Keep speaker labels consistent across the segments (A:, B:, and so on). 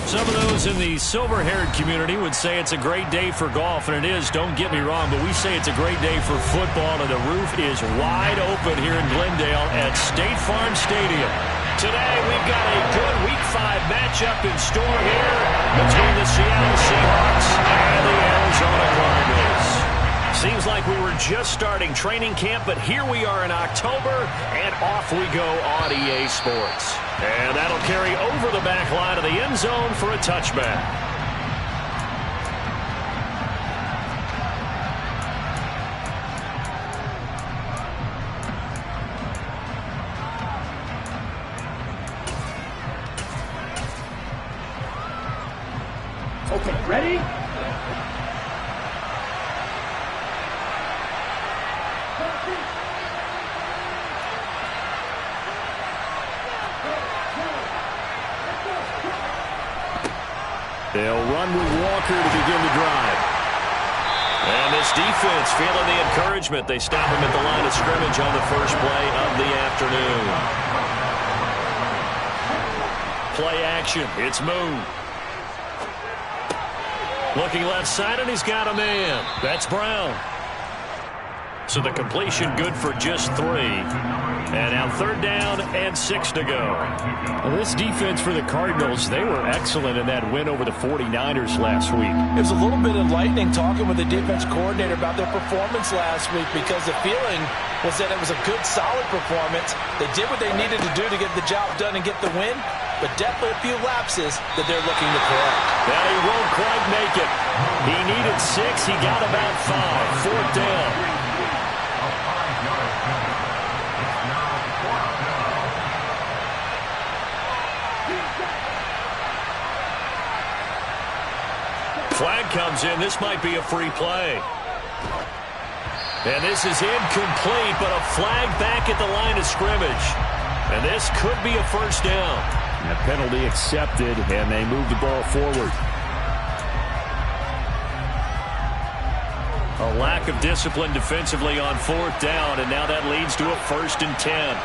A: Some of those in the silver-haired community would say it's a great day for golf, and it is, don't get me wrong, but we say it's a great day for football, and the roof is wide open here in Glendale at State Farm Stadium. Today, we've got a good Week 5 matchup in store here between the Seattle Seahawks and the Arizona Cardinals. Seems like we were just starting training camp, but here we are in October, and off we go on EA Sports. And that'll carry over the back line of the end zone for a touchback.
B: Okay, ready?
A: They'll run with Walker to begin the drive. And this defense feeling the encouragement. They stop him at the line of scrimmage on the first play of the afternoon. Play action. It's Moon. Looking left side, and he's got a man. That's Brown. So the completion good for just 3. And now 3rd down and 6 to go.
C: Well, this defense for the Cardinals, they were excellent in that win over the 49ers last week.
D: It was a little bit enlightening talking with the defense coordinator about their performance last week, because the feeling was that it was a good, solid performance. They did what they needed to do to get the job done and get the win, but definitely a few lapses that they're looking to correct.
A: Well, he won't quite make it. He needed 6. He got about 5. 4th down. Flag comes in. This might be a free play. And this is incomplete, but a flag back at the line of scrimmage. And this could be a 1st down.
C: And a penalty accepted, and they move the ball forward.
A: A lack of discipline defensively on 4th down, and now that leads to a 1st and 10.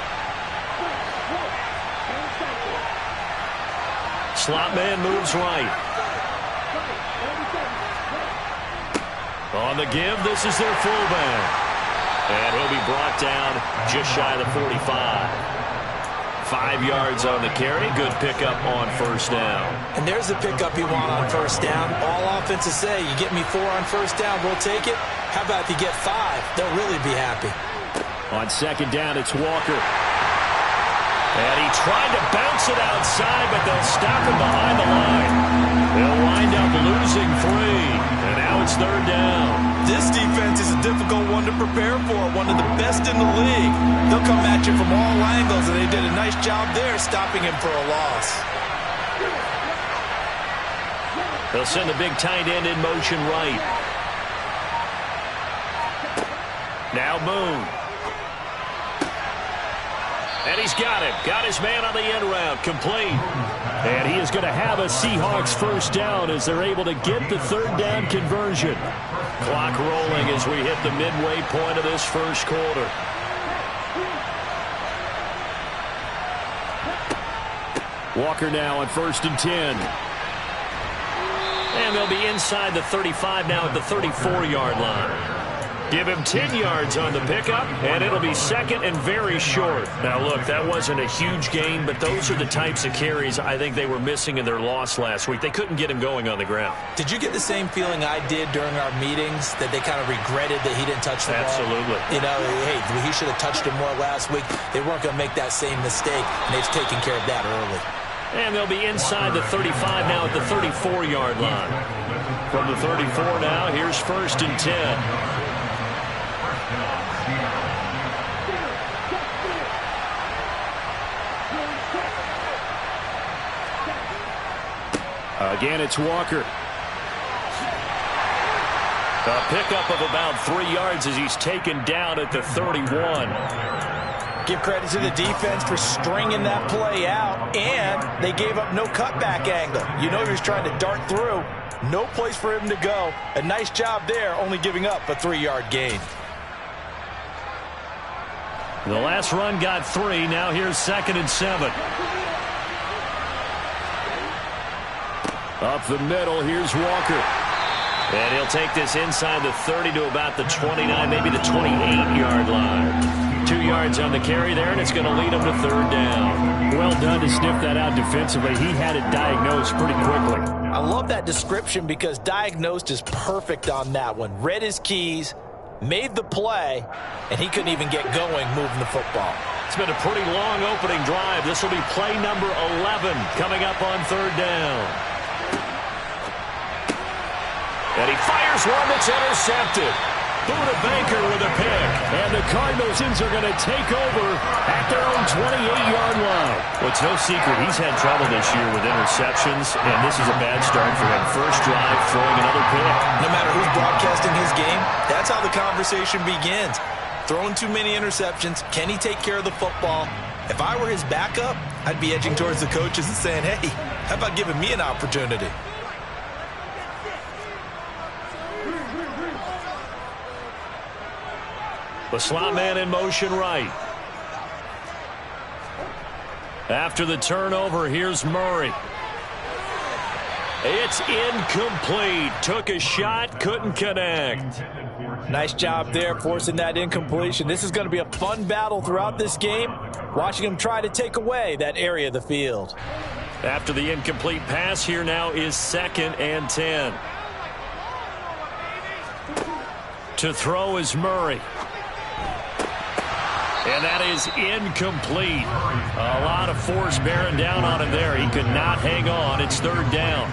A: Slot man moves right. On the give, this is their fullback. And he'll be brought down just shy of the 45. 5 yards on the carry. Good pickup on 1st down.
D: And there's the pickup you want on 1st down. All offenses say, you get me 4 on 1st down, we'll take it. How about if you get 5? They'll really be happy.
C: On 2nd down, it's Walker.
A: And he tried to bounce it outside, but they'll stop him behind the line. They'll wind up losing 3. And now it's 3rd down.
D: This defense is a difficult one to prepare for, one of the best in the league. They'll come at you from all angles, and they did a nice job there stopping him for a loss.
A: They'll send the big tight end in motion right. Now Moon. And he's got him. Got his man on the end route. Complete.
C: And he is going to have a Seahawks 1st down as they're able to get the 3rd down conversion.
A: Clock rolling as we hit the midway point of this 1st quarter.
C: Walker now on 1st and 10.
A: And they'll be inside the 35 now at the 34-yard line. Give him 10 yards on the pickup, and it'll be 2nd and very short. Now, look, that wasn't a huge gain, but those are the types of carries I think they were missing in their loss last week. They couldn't get him going on the ground.
D: Did you get the same feeling I did during our meetings, that they kind of regretted that he didn't touch the ball?
A: Absolutely.
D: You know, hey, he should have touched it more last week. They weren't going to make that same mistake, and they've taken care of that early.
A: And they'll be inside the 35 now at the 34-yard line. From the 34 now, here's 1st and 10.
C: Again, it's Walker.
A: A pickup of about 3 yards as he's taken down at the 31.
D: Give credit to the defense for stringing that play out, and they gave up no cutback angle. You know he was trying to dart through. No place for him to go. A nice job there, only giving up a 3-yard gain.
A: The last run got 3. Now here's 2nd and 7.
C: Up the middle, here's Walker.
A: And he'll take this inside the 30 to about the 29, maybe the 28-yard line. 2 yards on the carry there, and it's going to lead him to third down.
C: Well done to sniff that out defensively. He had it diagnosed pretty quickly.
D: I love that description because diagnosed is perfect on that one. Read his keys, made the play, and he couldn't even get going moving the football.
A: It's been a pretty long opening drive. This will be play number 11 coming up on third down. And he fires one that's intercepted. Buda Baker with a pick.
C: And the Cardinals are going to take over at their own 28-yard line.
A: Well, it's no secret he's had trouble this year with interceptions, and this is a bad start for him. First drive, throwing another pick.
D: No matter who's broadcasting his game, that's how the conversation begins. Throwing too many interceptions. Can he take care of the football? If I were his backup, I'd be edging towards the coaches and saying, hey, how about giving me an opportunity?
A: The slot man in motion right. After the turnover, here's Murray. It's incomplete. Took a shot, couldn't connect.
D: Nice job there forcing that incompletion. This is going to be a fun battle throughout this game. Watching him try to take away that area of the field.
A: After the incomplete pass, here now is 2nd and 10. To throw is Murray. And that is incomplete. A lot of force bearing down on him there. He could not hang on. It's third down.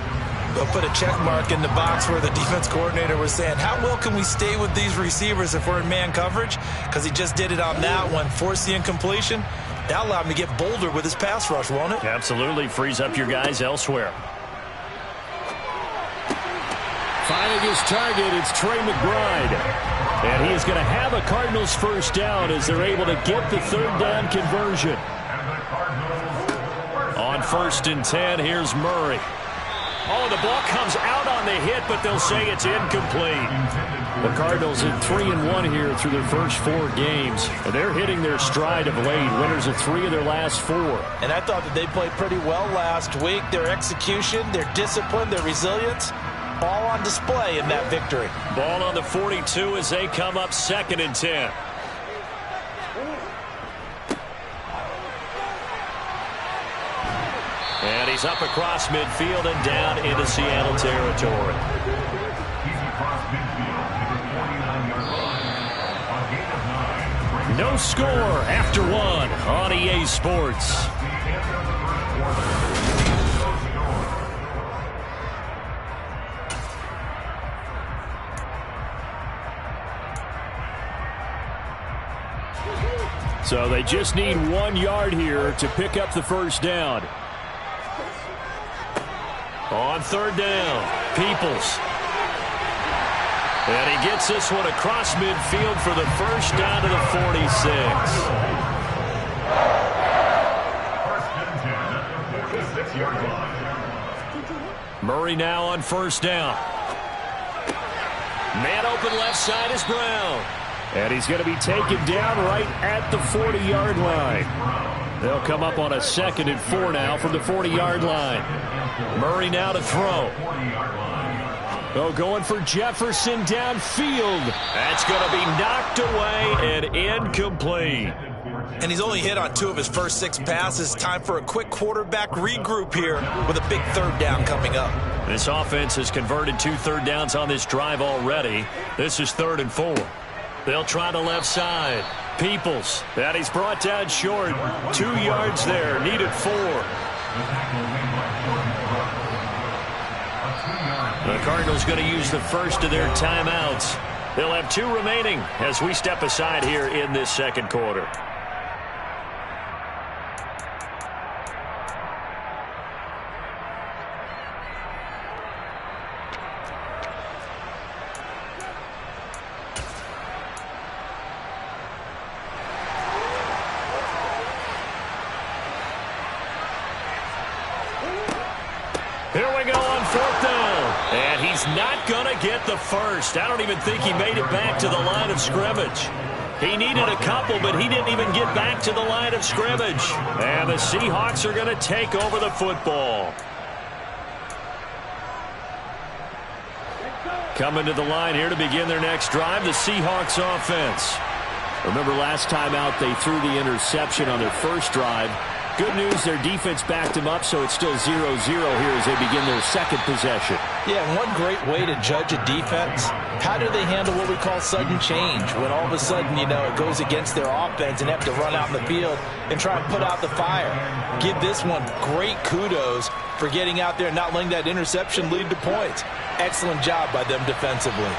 D: They'll put a check mark in the box where the defense coordinator was saying, how well can we stay with these receivers if we're in man coverage? Because he just did it on that one. Force the incompletion. That'll allow him to get bolder with his pass rush, won't it?
A: Absolutely. Frees up your guys elsewhere.
C: Finding his target, it's Trey McBride. And he is going to have a Cardinals first down as they're able to get the third down conversion.
A: On 1st and 10, here's Murray. Oh, the ball comes out on the hit, but they'll say it's incomplete.
C: The Cardinals at 3-1 here through their first 4 games. And they're hitting their stride of late. Winners of 3 of their last 4.
D: And I thought that they played pretty well last week. Their execution, their discipline, their resilience, all on display in that victory.
A: Ball on the 42 as they come up 2nd and 10. And he's up across midfield and down into Seattle territory. No score after 1 on EA Sports.
C: So they just need 1 yard here to pick up the first down.
A: On third down, Peoples. And he gets this one across midfield for the first down to the 46. Murray now on first down. Man open left side is Brown.
C: And he's going to be taken down right at the 40-yard line. They'll come up on a 2nd and 4 now from the 40-yard line.
A: Murray now to throw.
C: Oh, going for Jefferson downfield.
A: That's going to be knocked away and incomplete.
D: And he's only hit on 2 of his first 6 passes. Time for a quick quarterback regroup here with a big third down coming up.
A: This offense has converted 2 third downs on this drive already. This is 3rd and 4. They'll try the left side. Peoples. That he's brought down short. 2 yards there. Needed 4. The Cardinals going to use the first of their timeouts. They'll have 2 remaining as we step aside here in this second quarter. Here we go on 4th down. And he's not going to get the first. I don't even think he made it back to the line of scrimmage. He needed a couple, but he didn't even get back to the line of scrimmage. And the Seahawks are going to take over the football. Coming to the line here to begin their next drive, the Seahawks offense. Remember last time out they threw the interception on their first drive. Good news, their defense backed them up, so it's still 0-0 here as they begin their second possession.
D: Yeah, and one great way to judge a defense, how do they handle what we call sudden change? When all of a sudden, you know, it goes against their offense and they have to run out in the field and try and put out the fire. Give this one great kudos for getting out there and not letting that interception lead to points. Excellent job by them defensively.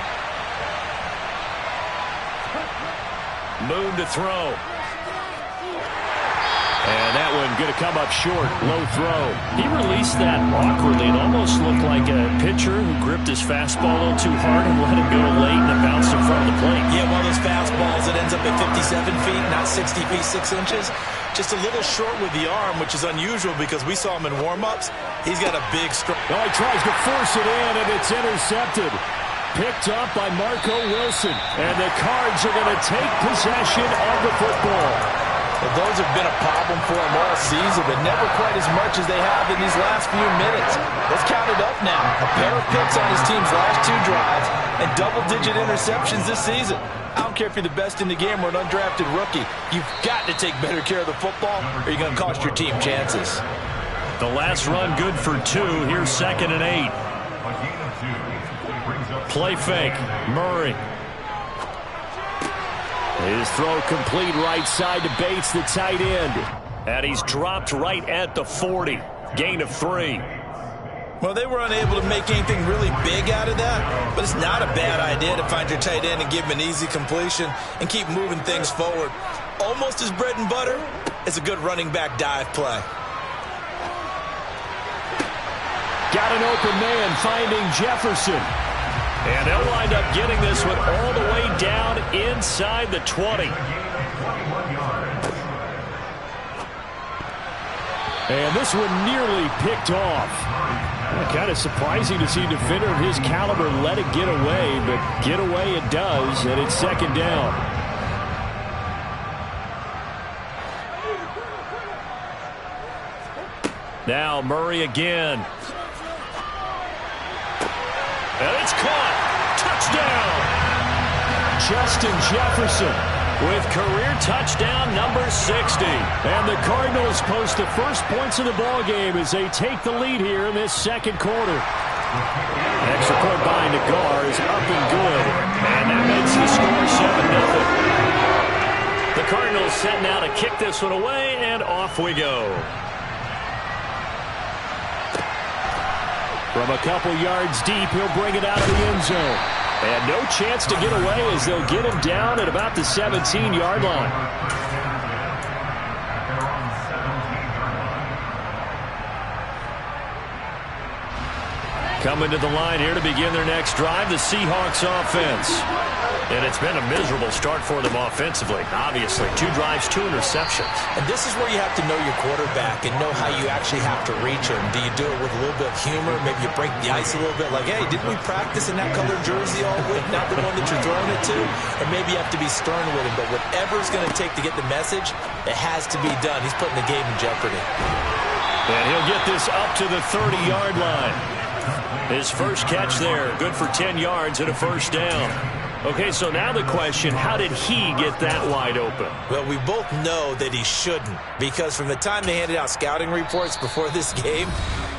A: Moon to throw. And that one going to come up short. Low throw. He released that awkwardly. It almost looked like a pitcher who gripped his fastball a little too hard and let it go late and it bounced in front of the plate.
D: Yeah, one of those fastballs that ends up at 57 feet, not 60 feet, 6 inches. Just a little short with the arm, which is unusual because we saw him in warm-ups. He's got a big strike.
C: Oh, he tries to force it in, and it's intercepted. Picked up by Marco Wilson. And the Cards are going to take possession of the football.
D: Well, those have been a problem for them all season, but never quite as much as they have in these last few minutes. Let's count it up now. A pair of picks on his team's last 2 drives and double-digit interceptions this season. I don't care if you're the best in the game or an undrafted rookie. You've got to take better care of the football or you're going to cost your team chances.
A: The last run good for 2. Here's 2nd and 8. Play fake. Murray.
C: His throw complete right side to Bates, the tight end.
A: And he's dropped right at the 40. Gain of 3.
D: Well, they were unable to make anything really big out of that, but it's not a bad idea to find your tight end and give him an easy completion and keep moving things forward. Almost as bread and butter as a good running back dive play.
C: Got an open man finding Jefferson.
A: And they'll wind up getting this one all the way down inside the 20.
C: And this one nearly picked off. Kind of surprising to see a defender of his caliber let it get away, but get away it does, and it's 2nd down.
A: Now Murray again. And it's caught. Touchdown.
C: Justin Jefferson
A: with career touchdown number 60.
C: And the Cardinals post the first points of the ball game as they take the lead here in this 2nd quarter.
A: Extra point by Nagar is up and good. And that makes the score 7-0. The Cardinals set now to kick this one away, and off we go.
C: From a couple yards deep, he'll bring it out of the end zone. And no chance to get away as they'll get him down at about the 17-yard line.
A: Coming to the line here to begin their next drive, the Seahawks offense. And it's been a miserable start for them offensively. Obviously, 2 drives, 2 interceptions.
D: And this is where you have to know your quarterback and know how you actually have to reach him. Do you do it with a little bit of humor? Maybe you break the ice a little bit like, hey, didn't we practice in that colored jersey all week, not the one that you're throwing it to? Or maybe you have to be stern with him. But whatever it's going to take to get the message, it has to be done. He's putting the game in jeopardy.
A: And he'll get this up to the 30-yard line. His first catch there, good for 10 yards and a first down. Okay, so now the question, how did he get that wide open?
D: Well, we both know that he shouldn't, because from the time they handed out scouting reports before this game,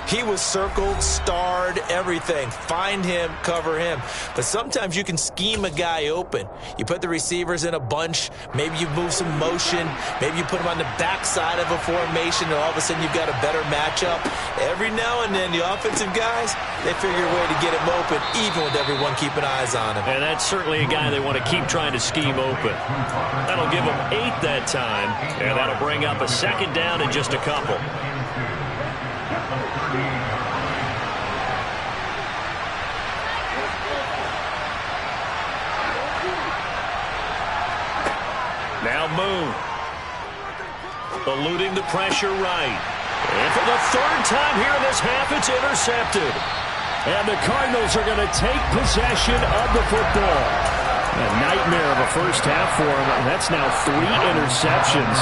D: he was circled, starred, everything. Find him, cover him. But sometimes you can scheme a guy open. You put the receivers in a bunch. Maybe you move some motion. Maybe you put them on the backside of a formation, and all of a sudden you've got a better matchup. Every now and then, the offensive guys, they figure a way to get him open, even with everyone keeping eyes on him.
A: And that's certainly a guy they want to keep trying to scheme open. That'll give them 8 that time, and that'll bring up a 2nd down in just a couple. Now Moon. Eluding the pressure right. And for the 3rd time here in this half, it's intercepted.
C: And the Cardinals are going to take possession of the football. A nightmare of a first half for him. And that's now 3 interceptions.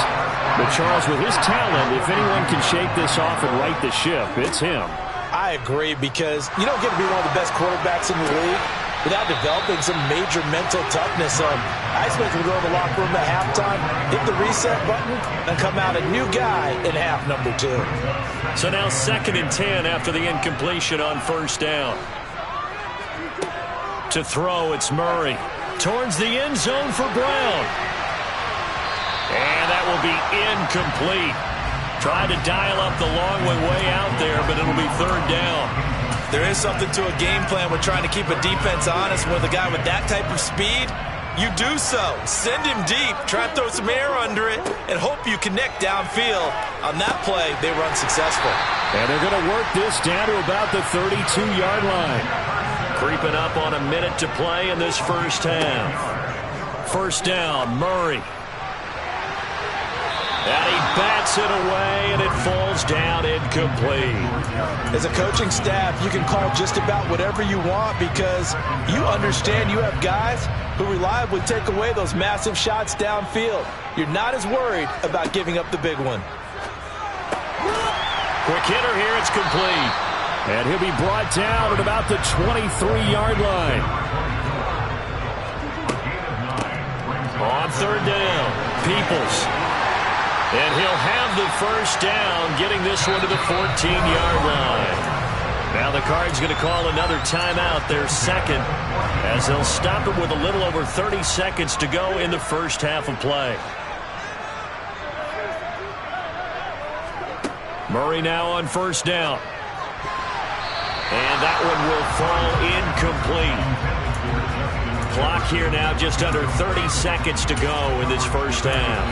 C: But Charles, with his talent, if anyone can shake this off and right the ship, it's him.
D: I agree, because you don't get to be one of the best quarterbacks in the league without developing some major mental toughness. So I expect we'll go to the locker room at halftime, hit the reset button, and come out a new guy in half number 2.
A: So now 2nd and 10 after the incompletion on first down. To throw, it's Murray. Towards the end zone for Brown. And that will be incomplete. Tried to dial up the long way out there, but it'll be 3rd down.
D: There is something to a game plan with trying to keep a defense honest. With a guy with that type of speed, you do so. Send him deep, try to throw some air under it, and hope you connect downfield. On that play, they were unsuccessful.
C: And they're going to work this down to about the 32-yard line.
A: Creeping up on a minute to play in this first half. First down, Murray. And he bats it away, and it falls down incomplete.
D: As a coaching staff, you can call just about whatever you want because you understand you have guys who reliably take away those massive shots downfield. You're not as worried about giving up the big one.
A: Quick hitter here, it's complete.
C: And he'll be brought down at about the 23-yard line.
A: On 3rd down, Peoples. And he'll have the first down, getting this one to the 14-yard line. Now the Cards going to call another timeout, their 2nd, as they'll stop it with a little over 30 seconds to go in the first half of play. Murray now on first down. And that one will fall incomplete. Clock here now just under 30 seconds to go in this first half.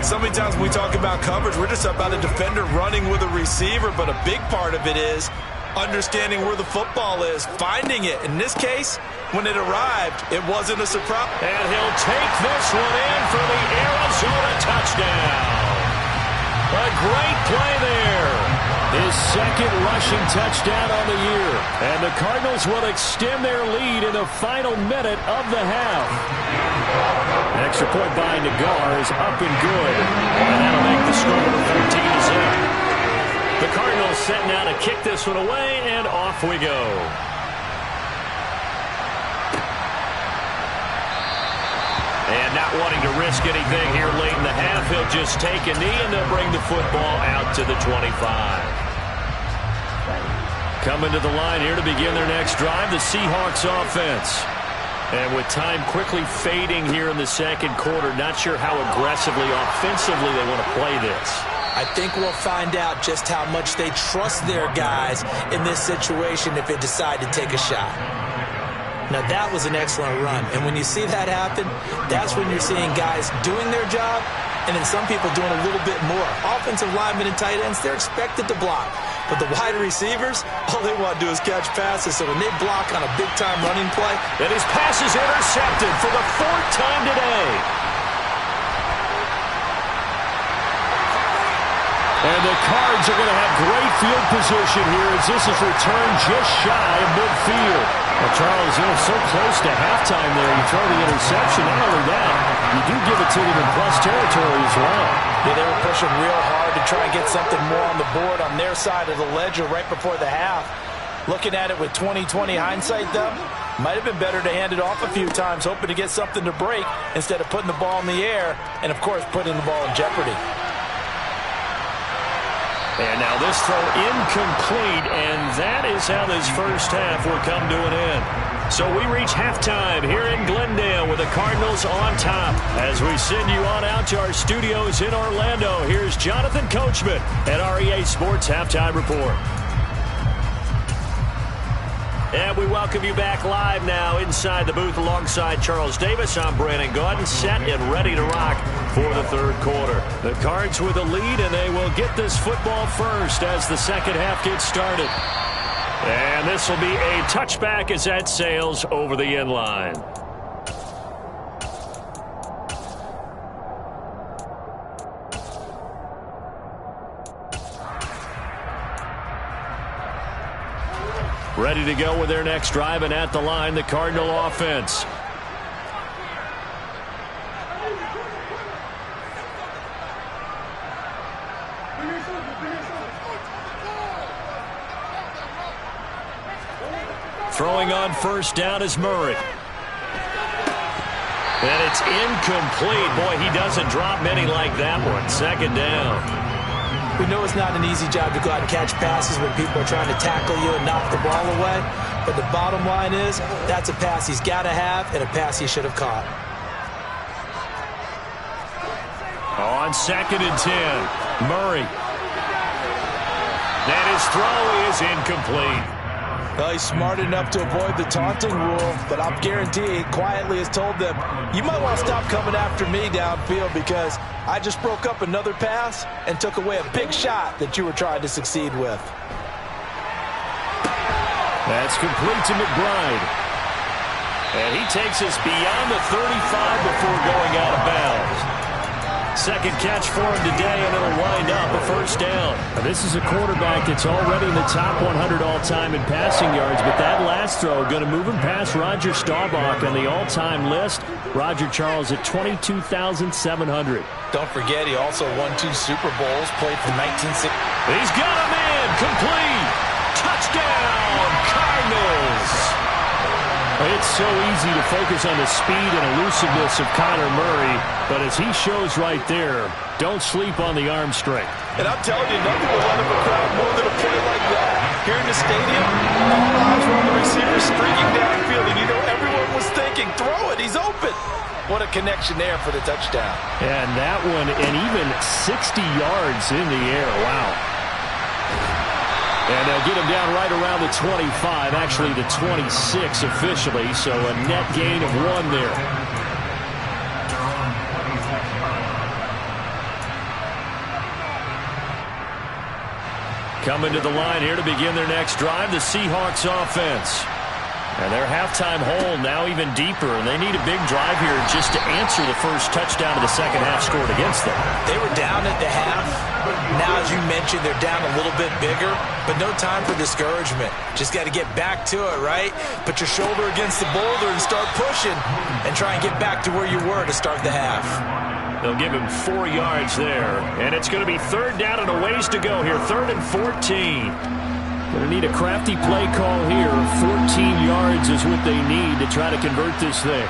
D: So many times when we talk about coverage, we're just about a defender running with a receiver, but a big part of it is understanding where the football is, finding it. In this case, when it arrived, it wasn't a surprise.
A: And he'll take this one in for the Arizona touchdown. A great play there.
C: His 2nd rushing touchdown on the year. And the Cardinals will extend their lead in the final minute of the half. An extra point by Nagar is up and good. And that'll make the score 14-0.
A: The Cardinals set now to kick this one away, and off we go. And not wanting to risk anything here late in the half, he'll just take a knee, and they'll bring the football out to the 25. Coming to the line here to begin their next drive, the Seahawks offense. And with time quickly fading here in the 2nd quarter, not sure how aggressively, offensively they want to play this.
D: I think we'll find out just how much they trust their guys in this situation if they decide to take a shot. Now, that was an excellent run. And when you see that happen, that's when you're seeing guys doing their job and then some people doing a little bit more. Offensive linemen and tight ends, they're expected to block. But the wide receivers, all they want to do is catch passes. So when they block on a big-time running play,
A: and his pass is intercepted for the 4th time today.
C: And the Cards are going to have great field position here as this is returned just shy of midfield. Well, Charles, so close to halftime there. You throw the interception. Not only that, you do give it to them in plus territory as well.
D: Yeah, they were pushing real hard to try and get something more on the board on their side of the ledger right before the half. Looking at it with 20/20 hindsight, though, might have been better to hand it off a few times, hoping to get something to break instead of putting the ball in the air and, of course, putting the ball in jeopardy.
A: And now this throw incomplete, and that is how this first half will come to an end. So we reach halftime here in Glendale with the Cardinals on top. As we send you on out to our studios in Orlando, here's Jonathan Coachman at REA Sports Halftime Report. And we welcome you back live now inside the booth alongside Charles Davis. I'm Brandon Gaudin, set and ready to rock for the 3rd quarter. The Cards with a lead, and they will get this football first as the 2nd half gets started. And this will be a touchback as that sails over the end line. Ready to go with their next drive, and at the line, the Cardinal offense. Throwing on first down is Murray. And it's incomplete. Boy, he doesn't drop many like that one. Second down.
D: We know it's not an easy job to go out and catch passes when people are trying to tackle you and knock the ball away. But the bottom line is, that's a pass he's got to have and a pass he should have caught.
A: On 2nd and 10, Murray. And his throw is incomplete.
D: Well, he's smart enough to avoid the taunting rule, but I'll guarantee he quietly has told them, you might want to stop coming after me downfield because I just broke up another pass and took away a big shot that you were trying to succeed with.
A: That's complete to McBride. And he takes us beyond the 35 before going out of bounds. Second catch for him today, and it'll wind up a first down.
C: Now, this is a quarterback that's already in the top 100 all-time in passing yards, but that last throw going to move him past Roger Staubach on the all-time list. Roger Charles at 22,700.
D: Don't forget, he also won 2 Super Bowls, played for 1960.
A: He's got a man, complete. Touchdown, Cardinals.
C: It's so easy to focus on the speed and elusiveness of Kyler Murray, but as he shows right there, don't sleep on the arm strength.
D: And I'm telling you, nothing will light up a crowd more than a play like that. Here in the stadium, all eyes were on the receiver streaking downfield, and you know everyone was thinking, throw it, he's open. What a connection there for the touchdown.
C: And that one, and even 60 yards in the air. Wow. And they'll get him down right around the 25, actually the 26 officially, so a net gain of 1 there.
A: Coming to the line here to begin their next drive, the Seahawks offense. And their halftime hole now even deeper, and they need a big drive here just to answer the first touchdown of the second half scored against them.
D: They were down at the half. Now, as you mentioned, they're down a little bit bigger, but no time for discouragement. Just got to get back to it, right? Put your shoulder against the boulder and start pushing and try and get back to where you were to start the half.
A: They'll give him 4 yards there, and it's going to be third down and a ways to go here, 3rd and 14.
C: Going to need a crafty play call here. 14 yards is what they need to try to convert this thing.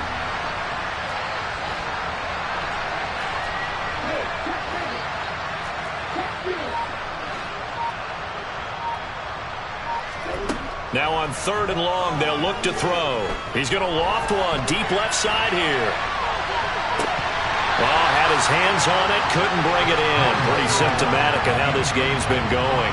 A: Now on 3rd and long, they'll look to throw. He's going to loft one deep left side here. Well, had his hands on it, couldn't bring it in. Pretty symptomatic of how this game's been going.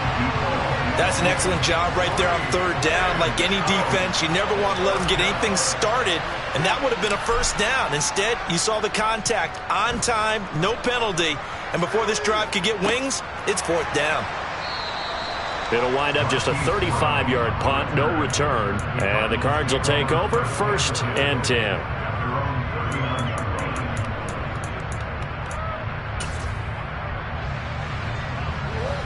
D: That's an excellent job right there on 3rd down. Like any defense, you never want to let them get anything started, and that would have been a first down. Instead, you saw the contact on time, no penalty, and before this drive could get wings, it's 4th down.
A: It'll wind up just a 35-yard punt, no return, and the Cards will take over 1st and 10.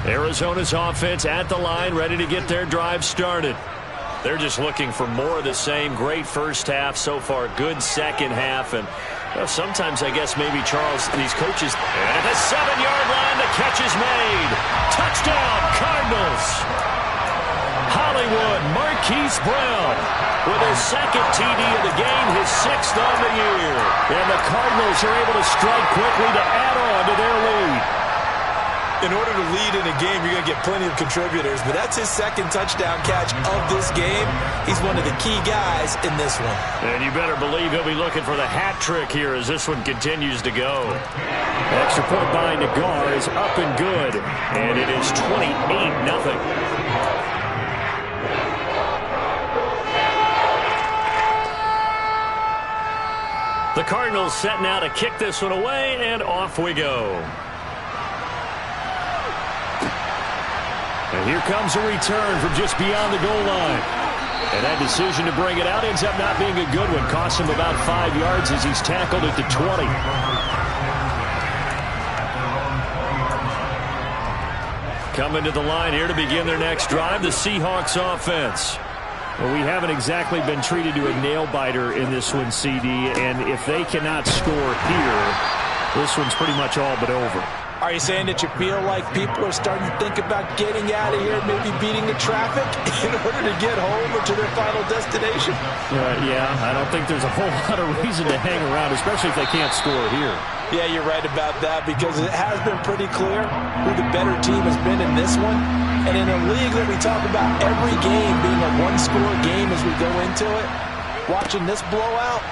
A: Arizona's offense at the line, ready to get their drive started. They're just looking for more of the same. Great first half so far, good second half, and sometimes I guess maybe, Charles, these coaches. And at the 7-yard line, the catch is made. Touchdown, Cardinals. Hollywood Marquise Brown with his 2nd TD of the game, his 6th on the year. And the Cardinals are able to strike quickly to add on to their lead.
D: In order to lead in a game, you're going to get plenty of contributors, but that's his 2nd touchdown catch of this game. He's one of the key guys in this one.
A: And you better believe he'll be looking for the hat trick here as this one continues to go.
C: Extra point by Nagar is up and good, and it is 28-0.
A: The Cardinals set now to kick this one away, and off we go.
C: And here comes a return from just beyond the goal line. And that decision to bring it out ends up not being a good one. Costs him about 5 yards as he's tackled at the 20.
A: Coming to the line here to begin their next drive, the Seahawks offense.
C: Well, we haven't exactly been treated to a nail-biter in this one, CD. And if they cannot score here, this one's pretty much all but over.
D: Are you saying that you feel like people are starting to think about getting out of here, maybe beating the traffic in order to get home or to their final destination?
C: Yeah, I don't think there's a whole lot of reason to hang around, especially if they can't score here.
D: Yeah, you're right about that, because it has been pretty clear who the better team has been in this one. And in a league that we talk about every game being a one-score game as we go into it, watching this blowout,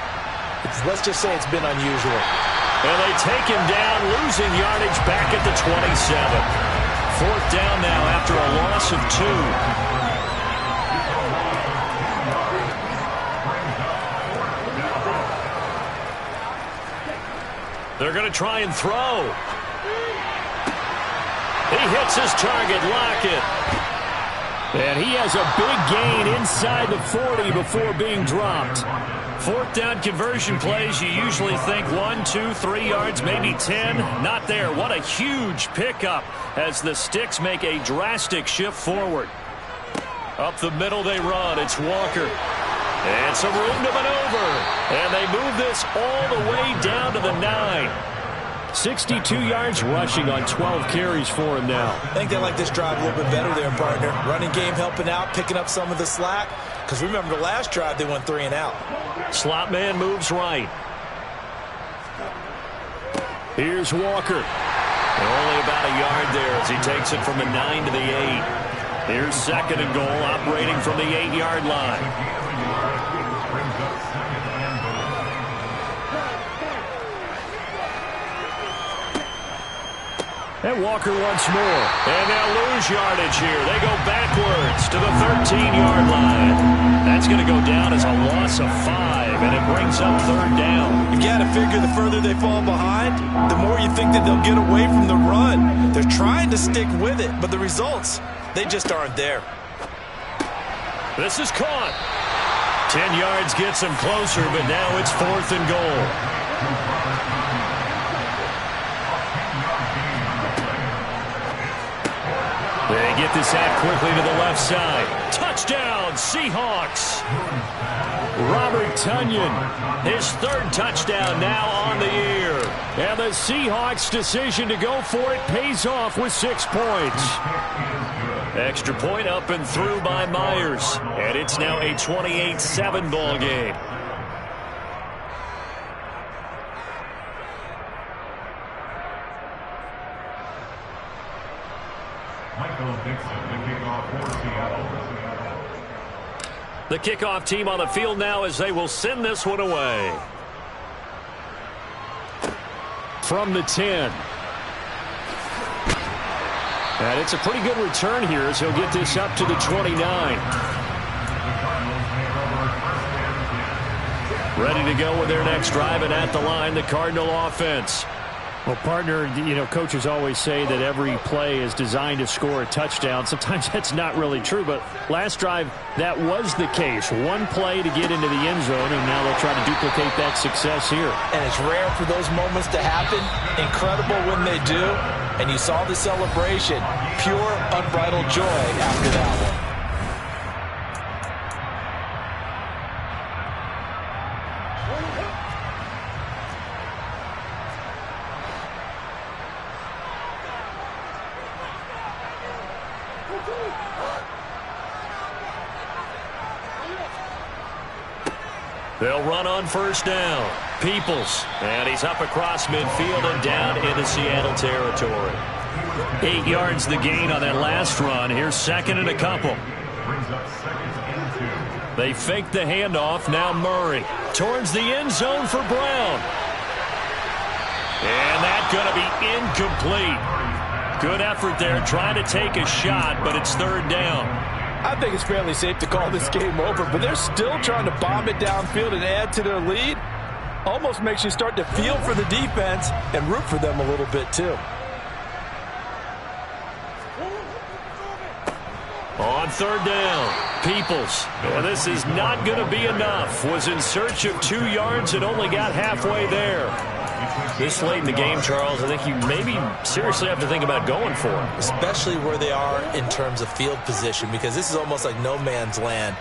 D: let's just say it's been unusual.
A: And they take him down, losing yardage back at the 27. 4th down now after a loss of 2. They're going to try and throw. He hits his target, Lockett.
C: And he has a big gain inside the 40 before being dropped.
A: 4th down conversion plays, you usually think 1, 2, 3 yards, maybe 10. Not there. What a huge pickup as the Sticks make a drastic shift forward. Up the middle they run. It's Walker. And some room to maneuver. And they move this all the way down to the 9.
C: 62 yards rushing on 12 carries for him now.
D: I think they like this drive a little bit better there, partner. Running game helping out, picking up some of the slack. Because remember, the last drive they went 3 and out.
A: Slot man moves right.
C: Here's Walker.
A: Only about a yard there as he takes it from the 9 to the 8. Here's 2nd and goal, operating from the 8-yard line.
C: And Walker once more.
A: And they'll lose yardage here. They go backwards to the 13-yard line. That's going to go down as a loss of 5, and it brings up 3rd down.
D: You got to figure the further they fall behind, the more you think that they'll get away from the run. They're trying to stick with it, but the results, they just aren't there.
A: This is caught. 10 yards gets them closer, but now it's 4th and goal. They get this out quickly to the left side. Touchdown, Seahawks.
C: Robert Tonyan,
A: his 3rd touchdown now on the year.
C: And the Seahawks' decision to go for it pays off with 6 points.
A: Extra point up and through by Myers. And it's now a 28-7 ball game. The kickoff team on the field now as they will send this one away.
C: From the 10. And it's a pretty good return here as he'll get this up to the 29.
A: Ready to go with their next drive, and at the line, the Cardinal offense.
C: Well, partner, you know, coaches always say that every play is designed to score a touchdown. Sometimes that's not really true, but last drive, that was the case. One play to get into the end zone, and now they'll try to duplicate that success here.
D: And it's rare for those moments to happen. Incredible when they do. And you saw the celebration. Pure, unbridled joy after that one.
A: They'll run on 1st down. Peoples. And he's up across midfield and down into Seattle territory. 8 yards the gain on that last run. Here's 2nd and a couple. They fake the handoff. Now Murray towards the end zone for Brown. And that's going to be incomplete. Good effort there trying to take a shot, but it's 3rd down.
D: I think it's fairly safe to call this game over, but they're still trying to bomb it downfield and add to their lead. Almost makes you start to feel for the defense and root for them a little bit too.
A: On 3rd down, Peoples. And this is not going to be enough. Was in search of 2 yards and only got halfway there. This late in the game, Charles, I think you maybe seriously have to think about going for it.
D: Especially where they are in terms of field position, because this is almost like no man's land.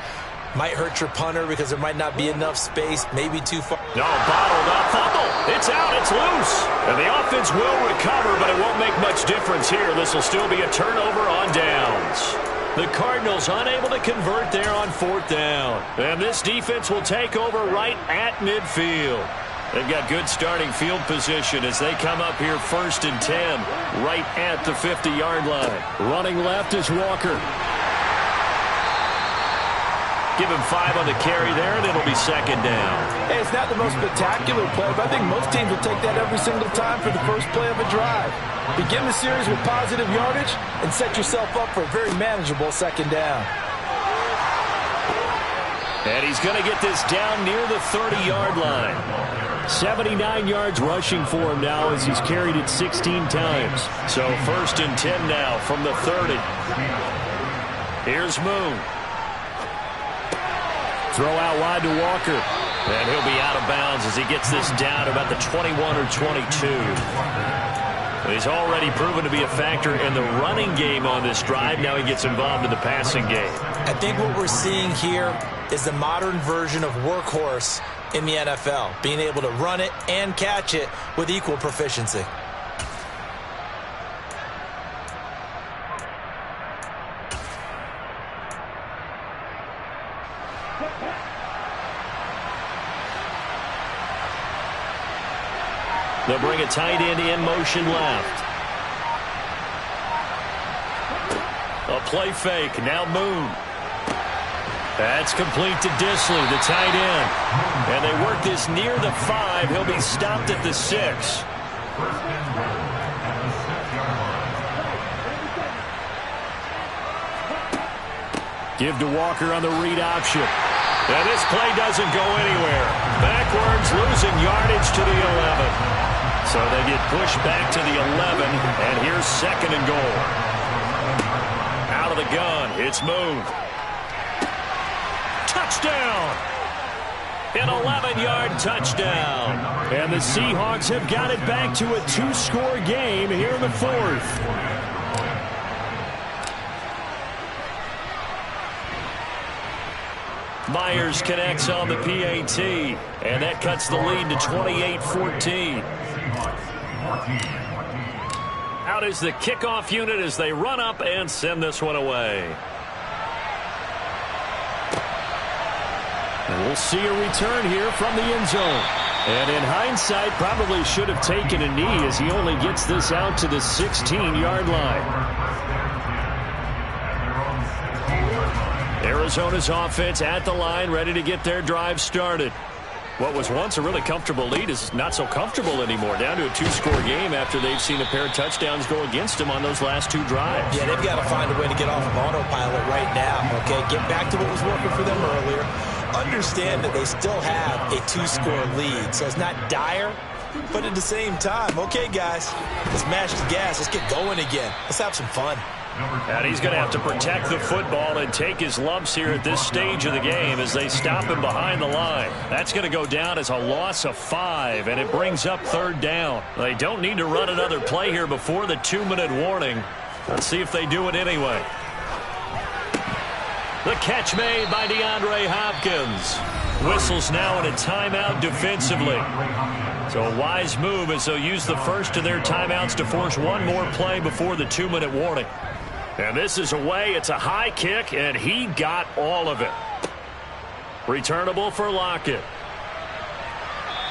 D: Might hurt your punter because there might not be enough space, maybe too far.
A: No, bottled up. Fumble. It's out. It's loose. And the offense will recover, but it won't make much difference here. This will still be a turnover on downs. The Cardinals unable to convert there on 4th down. And this defense will take over right at midfield. They've got good starting field position as they come up here 1st and 10, right at the 50-yard line.
C: Running left is Walker.
A: Give him 5 on the carry there, and it'll be 2nd down.
D: Hey, it's not the most spectacular play, but I think most teams will take that every single time for the first play of a drive. Begin the series with positive yardage and set yourself up for a very manageable 2nd down.
A: And he's going to get this down near the 30-yard line.
C: 79 yards rushing for him now as he's carried it 16 times.
A: So 1st and 10 now from the 30. Here's Moon.
C: Throw out wide to Walker.
A: And he'll be out of bounds as he gets this down about the 21 or 22. He's already proven to be a factor in the running game on this drive. Now he gets involved in the passing game.
D: I think what we're seeing here is the modern version of workhorse in the NFL, being able to run it and catch it with equal proficiency.
A: They'll bring a tight end in motion left. A play fake. Now Moon. That's complete to Dissly, the tight end. And they work this near the 5. He'll be stopped at the 6.
C: Give to Walker on the read option.
A: And this play doesn't go anywhere. Backwards, losing yardage to the 11. So they get pushed back to the 11, and here's 2nd and goal. Out of the gun, it's Moon. Touchdown! An 11-yard touchdown.
C: And the Seahawks have got it back to a 2-score game here in the 4th.
A: Myers connects on the PAT, and that cuts the lead to 28-14. Out is the kickoff unit as they run up and send this one away.
C: And we'll see a return here from the end zone. And in hindsight, probably should have taken a knee as he only gets this out to the 16-yard line.
A: Arizona's offense at the line, ready to get their drive started. What was once a really comfortable lead is not so comfortable anymore. Down to a 2-score game after they've seen a pair of touchdowns go against them on those last 2 drives.
D: Yeah, they've got to find a way to get off of autopilot right now, okay? Get back to what was working for them earlier. Understand that they still have a 2-score lead, so it's not dire, but at the same time, okay, guys, let's mash the gas. Let's get going again. Let's have some fun.
A: And he's going to have to protect the football and take his lumps here at this stage of the game as they stop him behind the line. That's going to go down as a loss of 5, and it brings up 3rd down. They don't need to run another play here before the 2-minute warning. Let's see if they do it anyway. The catch made by DeAndre Hopkins. Whistles now in a timeout defensively. So a wise move as they'll use the first of their timeouts to force one more play before the 2-minute warning. And this is away. It's a high kick, and he got all of it. Returnable for Lockett.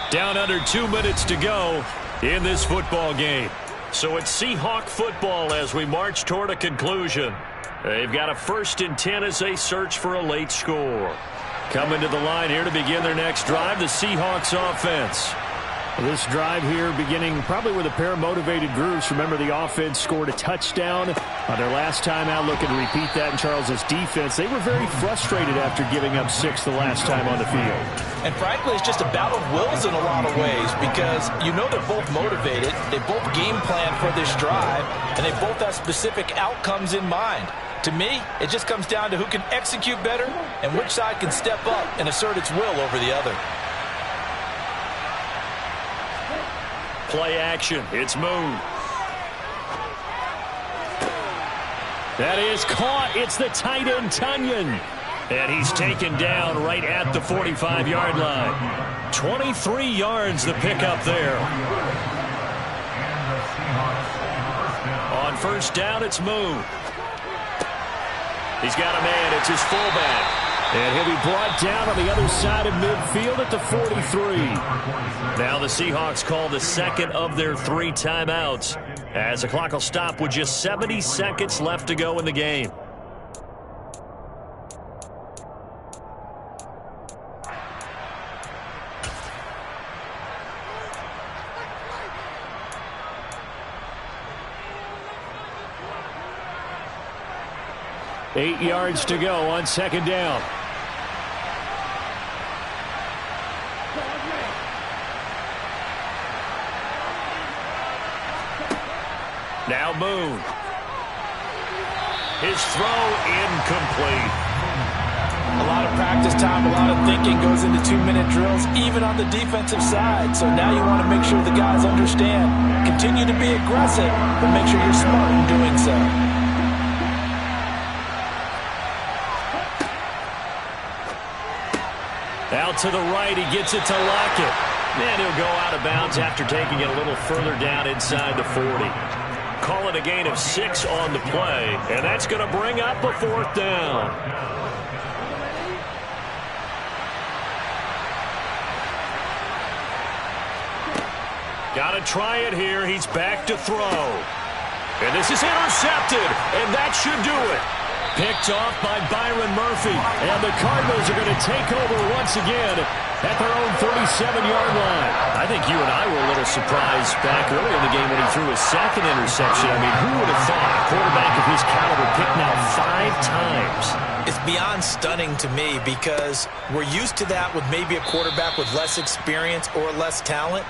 A: Down under 2 minutes to go in this football game. So it's Seahawk football as we march toward a conclusion. They've got a 1st and 10 as they search for a late score. Coming to the line here to begin their next drive, the Seahawks offense.
C: This drive here beginning probably with a pair of motivated groups. Remember, the offense scored a touchdown on their last time out. Looking to repeat that in Charles's defense. They were very frustrated after giving up 6 the last time on the field.
D: And frankly, it's just a battle of wills in a lot of ways because you know they're both motivated. They both game plan for this drive, and they both have specific outcomes in mind. To me, it just comes down to who can execute better and which side can step up and assert its will over the other.
A: Play action. It's Moon.
C: That is caught. It's the tight end, Tunyon.
A: And he's taken down right at the 45-yard line. 23 yards the pickup there. On first down, it's Moon. He's got a man. It's his fullback. And he'll be brought down on the other side of midfield at the 43. Now the Seahawks call the second of their 3 timeouts, as the clock will stop with just 70 seconds left to go in the game. Eight yards to go on second down. Now Moon. His throw incomplete.
D: A lot of practice time, a lot of thinking goes into 2-minute drills, even on the defensive side. So now you want to make sure the guys understand. Continue to be aggressive, but make sure you're smart in doing so.
A: Out to the right, he gets it to Lockett. And he'll go out of bounds after taking it a little further down inside the 40. Call it a gain of 6 on the play, and that's going to bring up a 4th down. Got to try it here. He's back to throw. And this is intercepted, and that should do it. Picked off by Byron Murphy, and the Cardinals are going to take over once again at their own 37-yard line. I think you and I were a little surprised back earlier in the game when he threw his 2nd interception. I mean, who would have thought a quarterback of his caliber picked now 5 times?
D: It's beyond stunning to me because we're used to that with maybe a quarterback with less experience or less talent.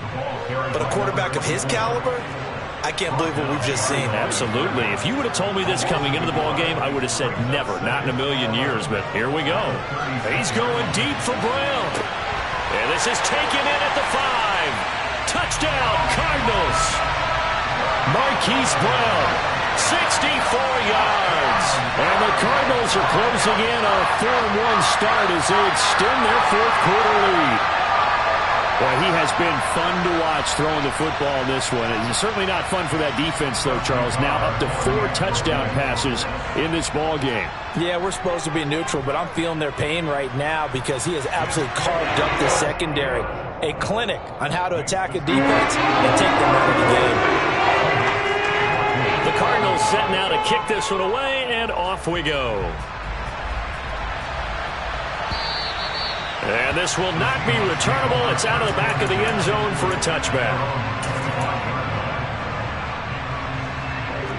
D: But a quarterback of his caliber, I can't believe what we've just seen.
A: Absolutely. If you would have told me this coming into the ballgame, I would have said never, not in a million years. But here we go. He's going deep for Brown. And this is taken in at the 5. Touchdown, Cardinals. Marquise Brown, 64 yards. And the Cardinals are closing in on a 4-1 start as they extend their 4th quarter lead. Well, he has been fun to watch throwing the football in this one. It's certainly not fun for that defense, though, Charles. Now up to 4 touchdown passes in this ball game.
D: Yeah, we're supposed to be neutral, but I'm feeling their pain right now because he has absolutely carved up the secondary. A clinic on how to attack a defense and take them out of the game.
A: The Cardinals setting out to kick this one away, and off we go. And this will not be returnable. It's out of the back of the end zone for a touchback.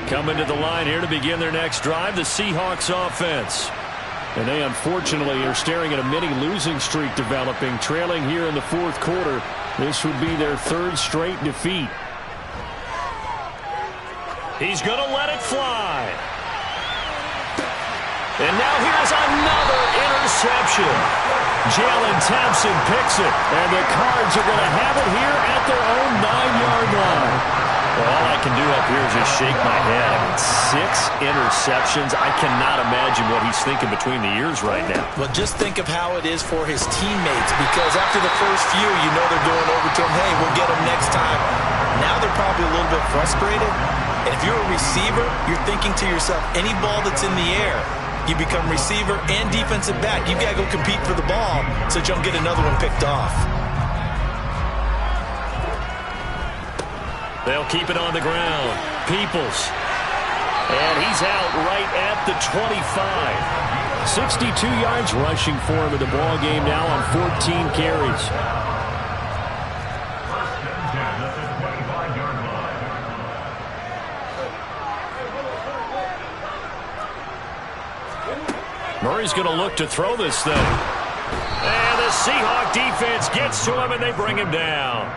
A: Coming to the line here to begin their next drive, the Seahawks offense. And they unfortunately are staring at a mini losing streak developing, trailing here in the 4th quarter. This would be their 3rd straight defeat. He's going to let it fly. And now here's another interception. Jalen Thompson picks it, and the Cards are going to have it here at their own 9-yard line. Well, all I can do up here is just shake my head. I mean, 6 interceptions. I cannot imagine what he's thinking between the ears right now.
D: Well, just think of how it is for his teammates, because after the first few, you know they're going over to him, hey, we'll get him next time. Now they're probably a little bit frustrated. And if you're a receiver, you're thinking to yourself, any ball that's in the air, you become receiver and defensive back. You've got to go compete for the ball so that you don't get another one picked off.
A: They'll keep it on the ground. Peoples. And he's out right at the 25. 62 yards rushing for him in the ball game now on 14 carries. Murray's going to look to throw this thing. And the Seahawk defense gets to him, and they bring him down.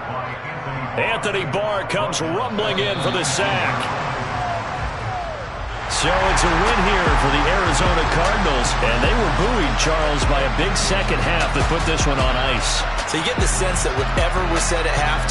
A: Anthony Barr comes rumbling in for the sack. So it's a win here for the Arizona Cardinals, and they were buoyed, Charles, by a big second half that put this one on ice.
D: So you get the sense that whatever was said at halftime,